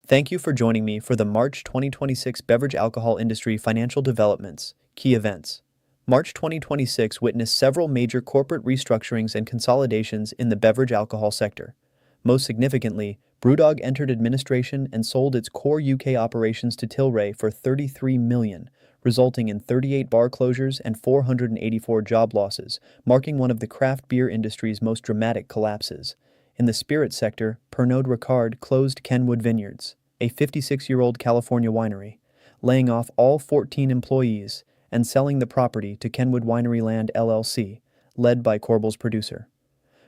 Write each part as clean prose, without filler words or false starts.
Thank you for joining me for the March 2026 Beverage Alcohol Industry Financial Developments, Key Events. March 2026 witnessed several major corporate restructurings and consolidations in the beverage alcohol sector. Most significantly, BrewDog entered administration and sold its core UK operations to Tilray for $33 million, resulting in 38 bar closures and 484 job losses, marking one of the craft beer industry's most dramatic collapses. In the spirit sector, Pernod Ricard closed Kenwood Vineyards, a 56-year-old California winery, laying off all 14 employees and selling the property to Kenwood Winery Land LLC, led by Corbel's producer.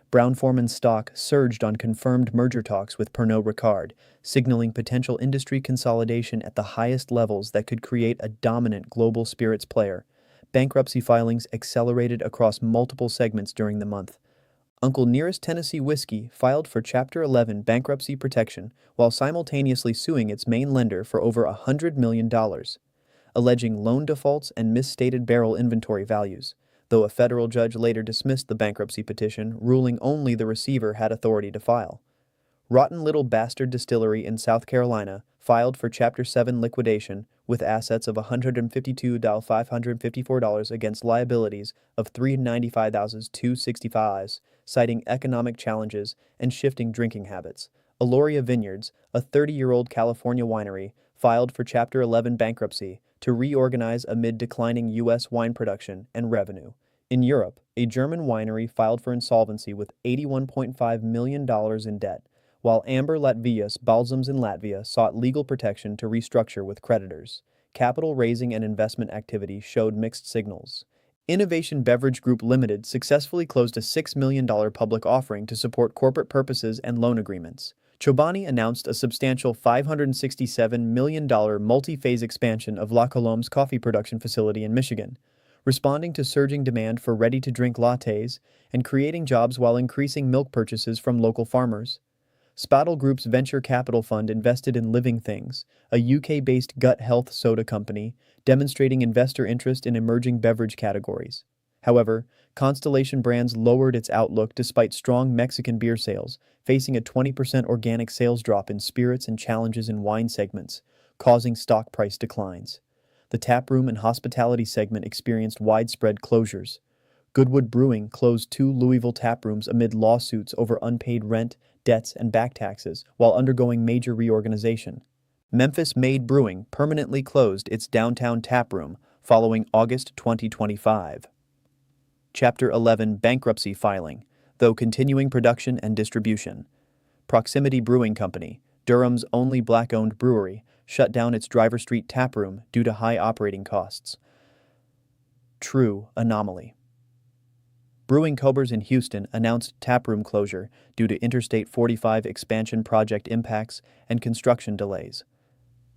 Brown-Forman's stock surged on confirmed merger talks with Pernod Ricard, signaling potential industry consolidation at the highest levels that could create a dominant global spirits player. Bankruptcy filings accelerated across multiple segments during the month. Uncle Nearest Tennessee Whiskey filed for Chapter 11 bankruptcy protection while simultaneously suing its main lender for over $100 million, alleging loan defaults and misstated barrel inventory values, though a federal judge later dismissed the bankruptcy petition, ruling only the receiver had authority to file. Rotten Little Bastard Distillery in South Carolina filed for Chapter 7 liquidation with assets of $152,554 against liabilities of $395,265, citing economic challenges and shifting drinking habits. Aloria Vineyards, a 30-year-old California winery, filed for Chapter 11 bankruptcy to reorganize amid declining U.S. wine production and revenue. In Europe, a German winery filed for insolvency with $81.5 million in debt, while Amber Latvias Balsams in Latvia sought legal protection to restructure with creditors. Capital raising and investment activity showed mixed signals. Innovation Beverage Group Limited successfully closed a $6 million public offering to support corporate purposes and loan agreements. Chobani announced a substantial $567 million multi-phase expansion of La Colombe's coffee production facility in Michigan, responding to surging demand for ready-to-drink lattes and creating jobs while increasing milk purchases from local farmers. Spadel Group's venture capital fund invested in Living Things, a UK-based gut health soda company, demonstrating investor interest in emerging beverage categories. However, Constellation Brands lowered its outlook despite strong Mexican beer sales, facing a 20% organic sales drop in spirits and challenges in wine segments, causing stock price declines. The taproom and hospitality segment experienced widespread closures. Goodwood Brewing closed 2 Louisville taprooms amid lawsuits over unpaid rent, debts, and back taxes, while undergoing major reorganization. Memphis Made Brewing permanently closed its downtown taproom following August 2025. Chapter 11 bankruptcy filing, though continuing production and distribution. Proximity Brewing Company, Durham's only black-owned brewery, shut down its Driver Street taproom due to high operating costs. True anomaly. Brewing Cobras in Houston announced taproom closure due to Interstate 45 expansion project impacts and construction delays.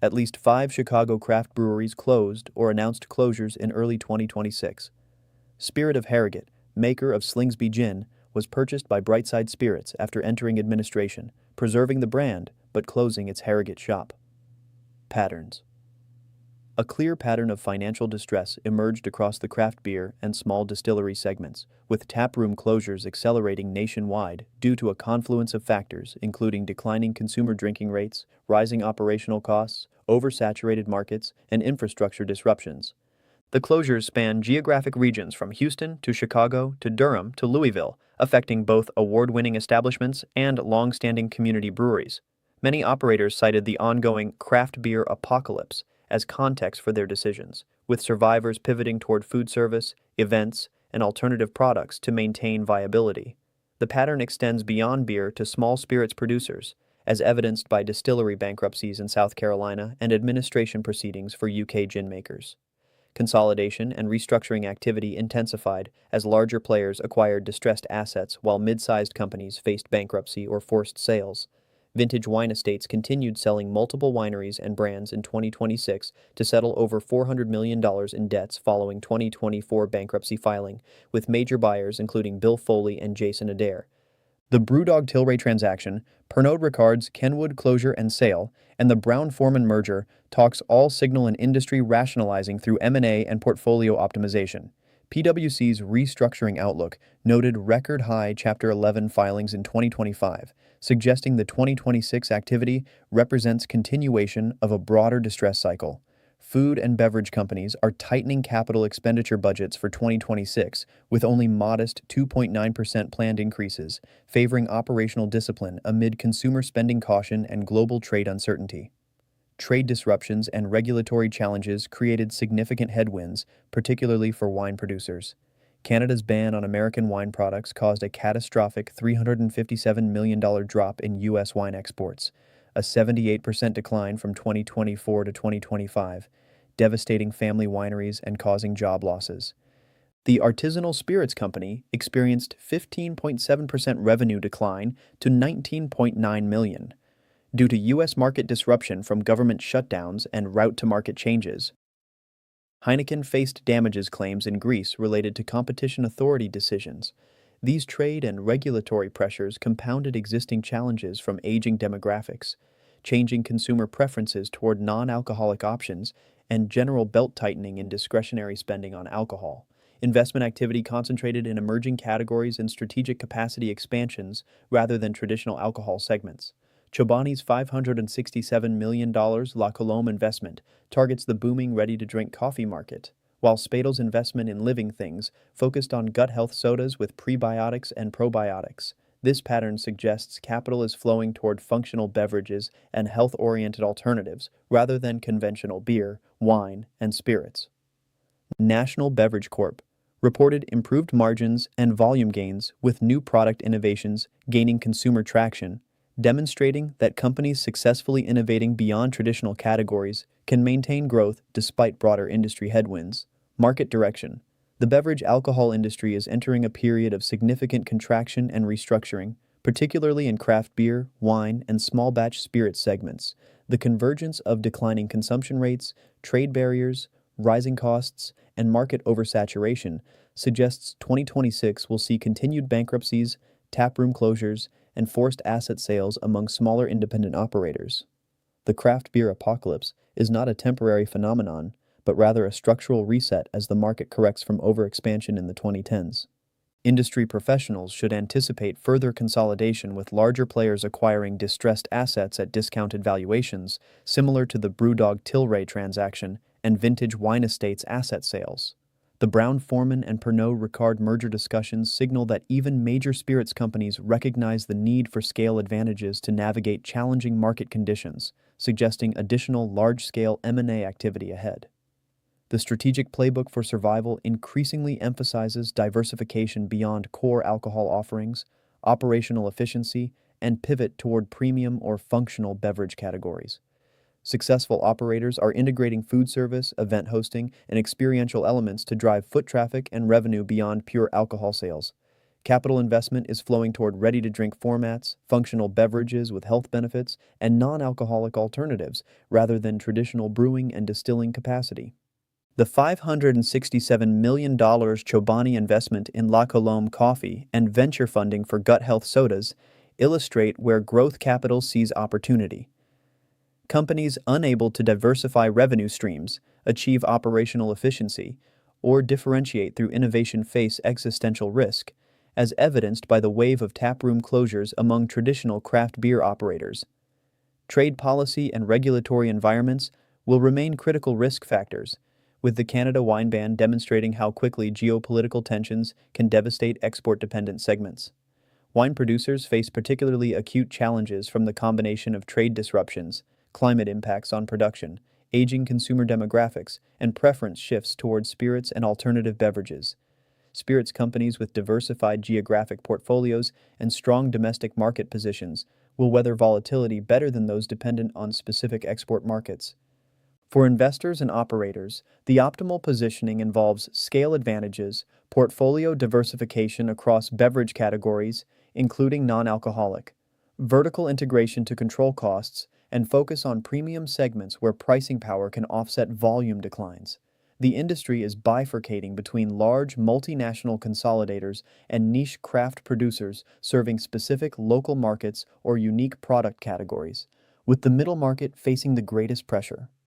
At least 5 Chicago craft breweries closed or announced closures in early 2026. Spirit of Harrogate, maker of Slingsby Gin, was purchased by Brightside Spirits after entering administration, preserving the brand but closing its Harrogate shop. Patterns. A clear pattern of financial distress emerged across the craft beer and small distillery segments, with taproom closures accelerating nationwide due to a confluence of factors including declining consumer drinking rates, rising operational costs, oversaturated markets, and infrastructure disruptions. The closures span geographic regions from Houston to Chicago to Durham to Louisville, affecting both award-winning establishments and long-standing community breweries. Many operators cited the ongoing craft beer apocalypse as context for their decisions, with survivors pivoting toward food service, events, and alternative products to maintain viability. The pattern extends beyond beer to small spirits producers, as evidenced by distillery bankruptcies in South Carolina and administration proceedings for UK gin makers. Consolidation and restructuring activity intensified as larger players acquired distressed assets while mid-sized companies faced bankruptcy or forced sales. Vintage Wine Estates continued selling multiple wineries and brands in 2026 to settle over $400 million in debts following 2024 bankruptcy filing, with major buyers including Bill Foley and Jason Adair. The BrewDog-Tilray transaction, Pernod Ricard's Kenwood closure and sale, and the Brown-Forman merger talks all signal an industry rationalizing through M&A and portfolio optimization. PwC's restructuring outlook noted record high Chapter 11 filings in 2025, suggesting the 2026 activity represents continuation of a broader distress cycle. Food and beverage companies are tightening capital expenditure budgets for 2026, with only modest 2.9% planned increases, favoring operational discipline amid consumer spending caution and global trade uncertainty. Trade disruptions and regulatory challenges created significant headwinds, particularly for wine producers. Canada's ban on American wine products caused a catastrophic $357 million drop in U.S. wine exports, a 78% decline from 2024 to 2025, devastating family wineries and causing job losses. The artisanal spirits company experienced 15.7% revenue decline to $19.9 million due to U.S. market disruption from government shutdowns and route-to-market changes. Heineken faced damages claims in Greece related to competition authority decisions. These trade and regulatory pressures compounded existing challenges from aging demographics, changing consumer preferences toward non-alcoholic options, and general belt-tightening in discretionary spending on alcohol. Investment activity concentrated in emerging categories and strategic capacity expansions rather than traditional alcohol segments. Chobani's $567 million La Colombe investment targets the booming ready-to-drink coffee market, while Spadle's investment in Living Things focused on gut health sodas with prebiotics and probiotics. This pattern suggests capital is flowing toward functional beverages and health-oriented alternatives rather than conventional beer, wine, and spirits. National Beverage Corp. Reported improved margins and volume gains with new product innovations gaining consumer traction, demonstrating that companies successfully innovating beyond traditional categories can maintain growth despite broader industry headwinds. Market direction. The beverage alcohol industry is entering a period of significant contraction and restructuring, particularly in craft beer, wine, and small batch spirits segments. The convergence of declining consumption rates, trade barriers, rising costs, and market oversaturation suggests 2026 will see continued bankruptcies, taproom closures, and forced asset sales among smaller independent operators. The craft beer apocalypse is not a temporary phenomenon, but rather a structural reset as the market corrects from overexpansion in the 2010s. Industry professionals should anticipate further consolidation with larger players acquiring distressed assets at discounted valuations, similar to the Brewdog-Tilray transaction and Vintage Wine Estates asset sales. The Brown-Forman and Pernod-Ricard merger discussions signal that even major spirits companies recognize the need for scale advantages to navigate challenging market conditions, suggesting additional large-scale M&A activity ahead. The strategic playbook for survival increasingly emphasizes diversification beyond core alcohol offerings, operational efficiency, and pivot toward premium or functional beverage categories. Successful operators are integrating food service, event hosting, and experiential elements to drive foot traffic and revenue beyond pure alcohol sales. Capital investment is flowing toward ready-to-drink formats, functional beverages with health benefits, and non-alcoholic alternatives, rather than traditional brewing and distilling capacity. The $567 million Chobani investment in La Colombe coffee and venture funding for gut health sodas illustrate where growth capital sees opportunity. Companies unable to diversify revenue streams, achieve operational efficiency, or differentiate through innovation face existential risk, as evidenced by the wave of taproom closures among traditional craft beer operators. Trade policy and regulatory environments will remain critical risk factors, with the Canada wine ban demonstrating how quickly geopolitical tensions can devastate export-dependent segments. Wine producers face particularly acute challenges from the combination of trade disruptions, climate impacts on production, aging consumer demographics, and preference shifts towards spirits and alternative beverages. Spirits companies with diversified geographic portfolios and strong domestic market positions will weather volatility better than those dependent on specific export markets. For investors and operators, the optimal positioning involves scale advantages, portfolio diversification across beverage categories, including non-alcoholic, vertical integration to control costs, and focus on premium segments where pricing power can offset volume declines. The industry is bifurcating between large multinational consolidators and niche craft producers serving specific local markets or unique product categories, with the middle market facing the greatest pressure.